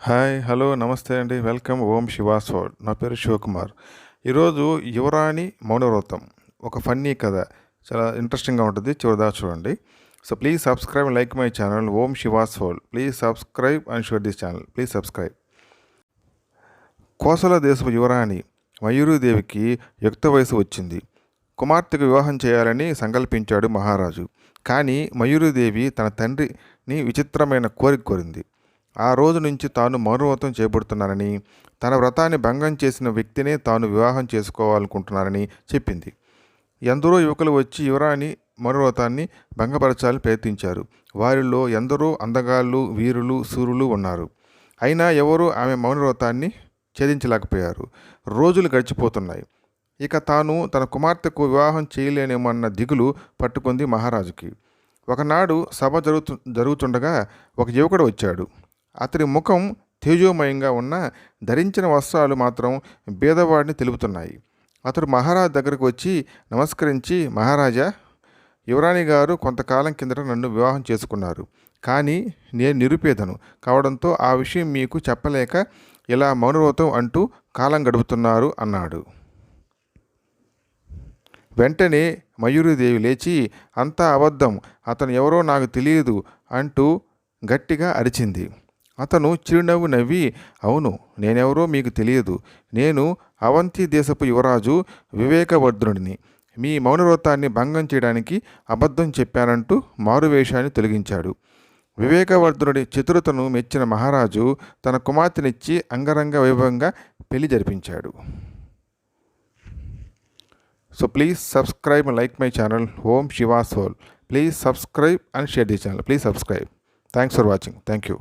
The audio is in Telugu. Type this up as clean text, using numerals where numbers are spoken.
హాయ్ హలో నమస్తే అండి వెల్కమ్ ఓం శివాస్ వరల్డ్. నా పేరు శివకుమార్. ఈరోజు యువరాణి మౌనవ్రతం ఒక ఫన్నీ కథ, చాలా ఇంట్రెస్టింగ్గా ఉంటుంది, చివరిదాకా చూడండి. So please subscribe and like my channel Om Shiva's world. Please subscribe and share this channel. Please subscribe. Kosala దేశపు యువరాణి మయూరీదేవికి యుక్త వయసు వచ్చింది. కుమార్తెకు వివాహం చేయాలని సంకల్పించాడు మహారాజు. కానీ మయూరీదేవి తన తండ్రిని విచిత్రమైన కోరిక కోరింది. ఆ రోజు నుంచి తాను మౌనవ్రతం చేపడుతున్నానని, తన వ్రతాన్ని భంగం చేసిన వ్యక్తినే తాను వివాహం చేసుకోవాలనుకుంటున్నానని చెప్పింది. ఎందరో యువకులు వచ్చి యువరాణి మౌనవ్రతాన్ని భంగపరచాలని ప్రయత్నించారు. వారిలో ఎందరో అందగాళ్ళు, వీరులు, సూరులు ఉన్నారు. అయినా ఎవరూ ఆమె మౌనవ్రతాన్ని ఛేదించలేకపోయారు. రోజులు గడిచిపోతున్నాయి. ఇక తాను తన కుమార్తెకు వివాహం చేయలేనేమన్న దిగులు పట్టుకుంది మహారాజుకి. ఒకనాడు సభ జరుగుతుండగా ఒక యువకుడు వచ్చాడు. అతడి ముఖం తేజోమయంగా ఉన్న ధరించిన వస్త్రాలు మాత్రం బీదవాడిని తెలుపుతున్నాయి. అతడు మహారాజు దగ్గరకు వచ్చి నమస్కరించి, మహారాజా, యువరాణి గారు కొంతకాలం కిందట నన్ను వివాహం చేసుకున్నారు. కానీ నేను నిరుపేదను కావడంతో ఆ విషయం మీకు చెప్పలేక ఇలా మౌనవ్రతం అంటూ కాలం గడుపుతున్నారు అన్నాడు. వెంటనే మయూరీదేవి లేచి, అంతా అబద్ధం, అతను ఎవరో నాకు తెలియదు అంటూ గట్టిగా అరిచింది. అతను చిరునవ్వు నవ్వి, అవును, నేనెవరో మీకు తెలియదు. నేను అవంతి దేశపు యువరాజు వివేకవర్ధనుడిని. మీ మౌనవ్రతాన్ని భంగం చేయడానికి అబద్ధం చెప్పానంటూ మారువేషాన్ని తొలగించాడు. వివేకవర్ధనుడి చతురతను మెచ్చిన మహారాజు తన కుమార్తెనిచ్చి అంగరంగ వైభవంగా పెళ్లి జరిపించాడు. So please subscribe and like my channel Om Shiva's World. Please subscribe and share this channel. Please subscribe. Thanks for watching. Thank you.